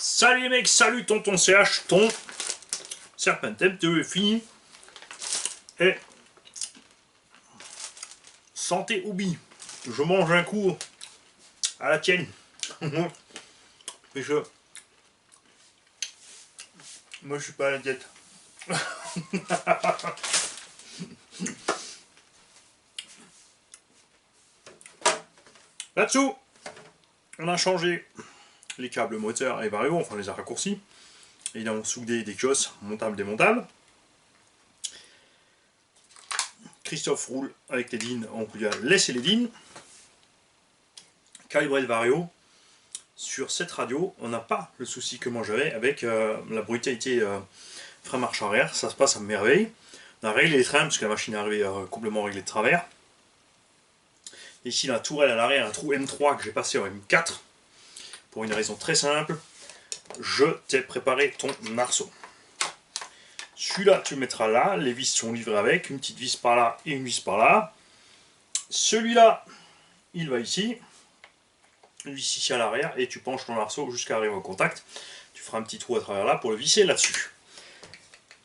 Salut les mecs, salut tonton CH, ton Serpentine de fini. Et santé Oubi, je mange un coup à la tienne. Mais moi je suis pas à la diète. Là-dessous, on a changé les câbles moteurs et varios, enfin on les a raccourcis. Évidemment soudé des kiosques, montables, démontables. Christophe roule avec les DIN, on lui a laissé les DIN. Calibré le vario. Sur cette radio, on n'a pas le souci que moi j'avais avec la brutalité frein marche arrière, ça se passe à merveille. On a réglé les trains parce que la machine est arrivée complètement réglée de travers. Ici la tourelle à l'arrière, un trou M3 que j'ai passé en M4 pour une raison très simple. Je t'ai préparé ton arceau. Celui-là tu le mettras là, les vis sont livrées avec, une petite vis par là et une vis par là. Celui-là, il va ici. Une vis ici à l'arrière et tu penches ton arceau jusqu'à arriver au contact. Tu feras un petit trou à travers là pour le visser là-dessus.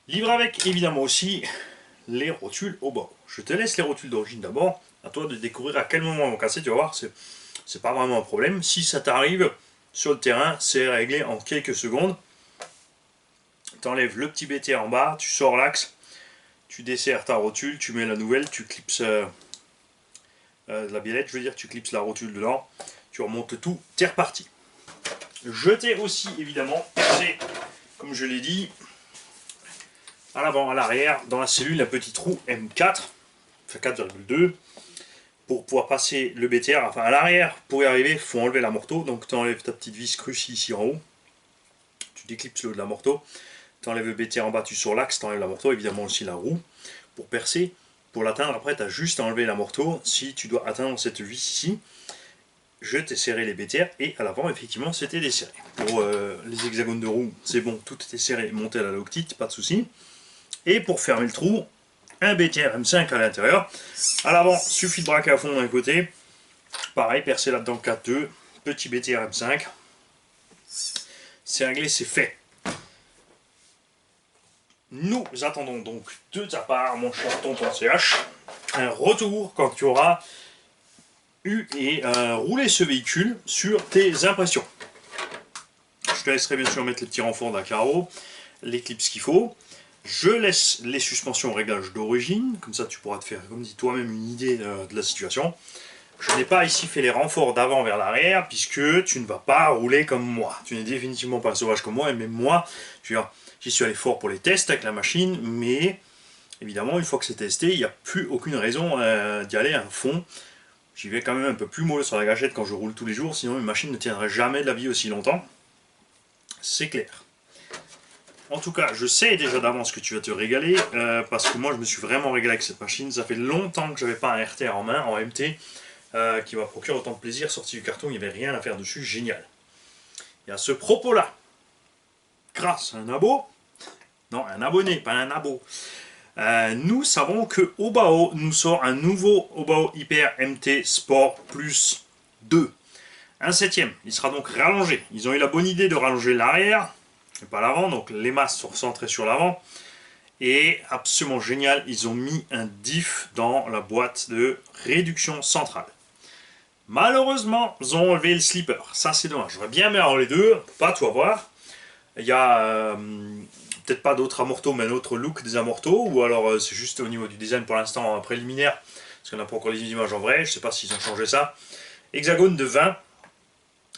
Livre avec évidemment aussi les rotules au bord. Je te laisse les rotules d'origine d'abord. À toi de découvrir à quel moment elles vont casser. Tu vas voir, c'est pas vraiment un problème. Si ça t'arrive sur le terrain, c'est réglé en quelques secondes. Tu enlèves le petit BT en bas, tu sors l'axe, tu desserres ta rotule, tu mets la nouvelle, tu clipses la biellette, je veux dire, tu clipses la rotule dedans. Tu remontes le tout, t'es reparti. Je t'ai aussi évidemment passé, comme je l'ai dit, à l'avant, à l'arrière, dans la cellule, un petit trou M4, enfin 4,2, pour pouvoir passer le BTR. Enfin à l'arrière, pour y arriver, il faut enlever la morteau. Donc tu enlèves ta petite vis crucie ici en haut, tu déclipses le haut de la morteau, tu enlèves le BTR en bas, tu sur l'axe, tu enlèves la morteau, évidemment aussi la roue, pour percer. Pour l'atteindre, après tu as juste à enlever la morteau si tu dois atteindre cette vis ici. Je t'ai serré les BTR et à l'avant effectivement c'était desserré. Pour les hexagones de roue, c'est bon, tout était serré, monté à la loctite, pas de souci. Et pour fermer le trou, un BTR M5 à l'intérieur. À l'avant, suffit de braquer à fond d'un côté. Pareil, percer là-dedans 4-2, petit BTR M5. C'est réglé, c'est fait. Nous attendons donc de ta part, mon cher tonton CH, un retour quand tu auras et rouler ce véhicule sur tes impressions. Je te laisserai bien sûr mettre les petits renforts d'un carreau, les clips qu'il faut. Je laisse les suspensions au réglage d'origine, comme ça tu pourras te faire, comme dit toi-même, une idée de la situation. Je n'ai pas ici fait les renforts d'avant vers l'arrière, puisque tu ne vas pas rouler comme moi. Tu n'es définitivement pas sauvage comme moi, et même moi, j'y suis allé fort pour les tests avec la machine, mais évidemment, une fois que c'est testé, il n'y a plus aucune raison d'y aller à fond. J'y vais quand même un peu plus mollo sur la gâchette quand je roule tous les jours, sinon une machine ne tiendrait jamais de la vie aussi longtemps. C'est clair. En tout cas, je sais déjà d'avance que tu vas te régaler, parce que moi je me suis vraiment régalé avec cette machine. Ça fait longtemps que j'avais pas un RTR en main, en MT, qui m'a procuré autant de plaisir. Sorti du carton, il n'y avait rien à faire dessus, génial. Et à ce propos-là, grâce à un abo, non, un abonné, pas un abo, nous savons que Obao nous sort un nouveau Obao Hyper MT Sport Plus 2. Un septième, il sera donc rallongé. Ils ont eu la bonne idée de rallonger l'arrière, et pas l'avant, donc les masses sont recentrées sur l'avant. Et absolument génial, ils ont mis un diff dans la boîte de réduction centrale. Malheureusement, ils ont enlevé le slipper. Ça c'est dommage, j'aurais bien aimé avoir les deux, on peut pas tout avoir. Il y a peut-être pas d'autres amortos, mais un autre look des amortos, ou alors c'est juste au niveau du design pour l'instant préliminaire, parce qu'on n'a pas encore les images en vrai, je sais pas s'ils ont changé ça. Hexagone de 20,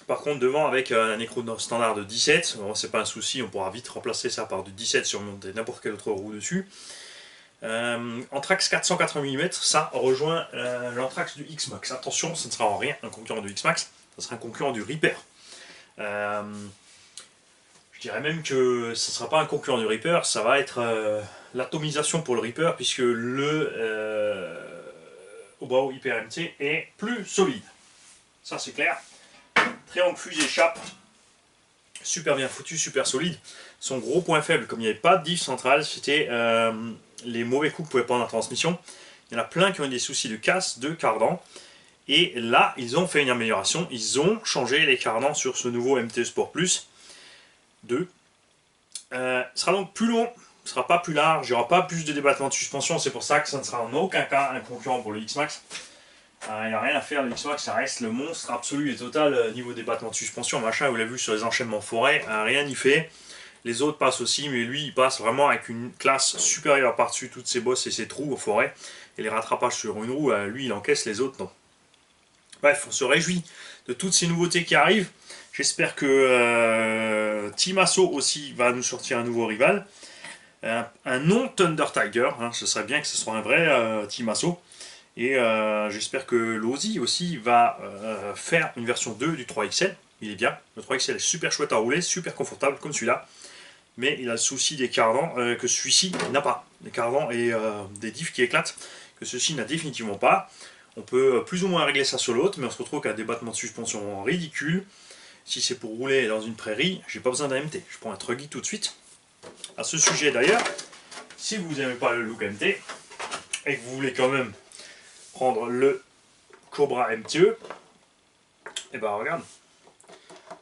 par contre devant avec un écrou standard de 17, bon, c'est pas un souci, on pourra vite remplacer ça par du 17 sur n'importe quelle autre roue dessus. Anthrax 480 mm, ça rejoint l'Anthrax du X-Max. Attention, ce ne sera en rien un concurrent du X-Max, ça sera un concurrent du Reaper. Je dirais même que ce ne sera pas un concurrent du Reaper, ça va être l'atomisation pour le Reaper, puisque le Obao Hyper MT est plus solide. Ça c'est clair. Triangle fusée chape, super bien foutu, super solide. Son gros point faible, comme il n'y avait pas de diff centrale, c'était les mauvais coups que pouvait prendre la transmission. Il y en a plein qui ont eu des soucis de casse, de cardan. Et là, ils ont fait une amélioration. Ils ont changé les cardans sur ce nouveau MT Sport Plus. 2. Sera donc plus long, ne sera pas plus large, il n'y aura pas plus de débattement de suspension, c'est pour ça que ça ne sera en aucun cas un concurrent pour le X-Max. Il n'y a rien à faire, le X-Max ça reste le monstre absolu et total niveau débattement de suspension, machin, vous l'avez vu sur les enchaînements forêt, rien n'y fait. Les autres passent aussi, mais lui il passe vraiment avec une classe supérieure par-dessus toutes ses bosses et ses trous aux forêts. Et les rattrapages sur une roue, lui il encaisse, les autres non. Bref, on se réjouit de toutes ces nouveautés qui arrivent. J'espère que Team Asso aussi va nous sortir un nouveau rival. Un non Thunder Tiger, hein, ce serait bien que ce soit un vrai Team Asso. Et j'espère que l'Ozi aussi va faire une version 2 du 3XL. Il est bien, le 3XL est super chouette à rouler, super confortable comme celui-là. Mais il a le souci des cardans que celui-ci n'a pas. Des cardans et des diffs qui éclatent, que ceci n'a définitivement pas. On peut plus ou moins régler ça sur l'autre, mais on se retrouve qu'à des battements de suspension ridicules. Si c'est pour rouler dans une prairie, j'ai pas besoin d'un MT. Je prends un Truggy tout de suite. À ce sujet d'ailleurs, si vous n'aimez pas le look MT, et que vous voulez quand même prendre le Cobra MTE, et ben regarde,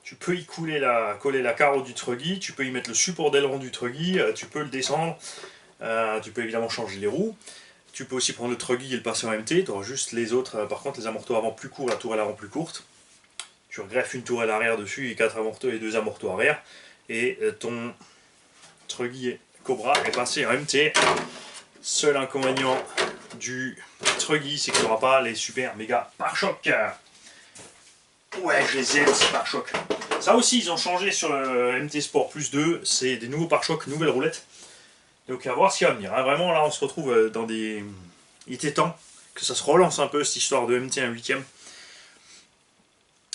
tu peux y coller la carreau du Truggy, tu peux y mettre le support d'aileron du Truggy, tu peux le descendre, tu peux évidemment changer les roues, tu peux aussi prendre le Truggy et le passer en MT, tu auras juste les autres, par contre les amorteurs avant plus courts, la tourelle avant plus courte, tu greffes une tourelle arrière dessus et 4 amorteurs et 2 amorteurs arrière, et ton Truggy Cobra est passé en MT. Seul inconvénient du Truggy, c'est qu'il n'y aura pas les super méga pare-chocs. Ouais, je les aime ces pare-chocs. Ça aussi, ils ont changé sur le MT Sport Plus 2, c'est des nouveaux pare-chocs, nouvelles roulettes. Donc à voir ce qui va venir. Hein. Vraiment, là, on se retrouve dans des... Il était temps que ça se relance un peu, cette histoire de MT 1/8.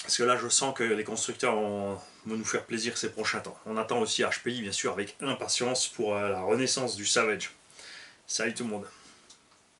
Parce que là, je sens que les constructeurs vont nous faire plaisir ces prochains temps. On attend aussi HPI, bien sûr, avec impatience pour la renaissance du Savage. Salut tout le monde.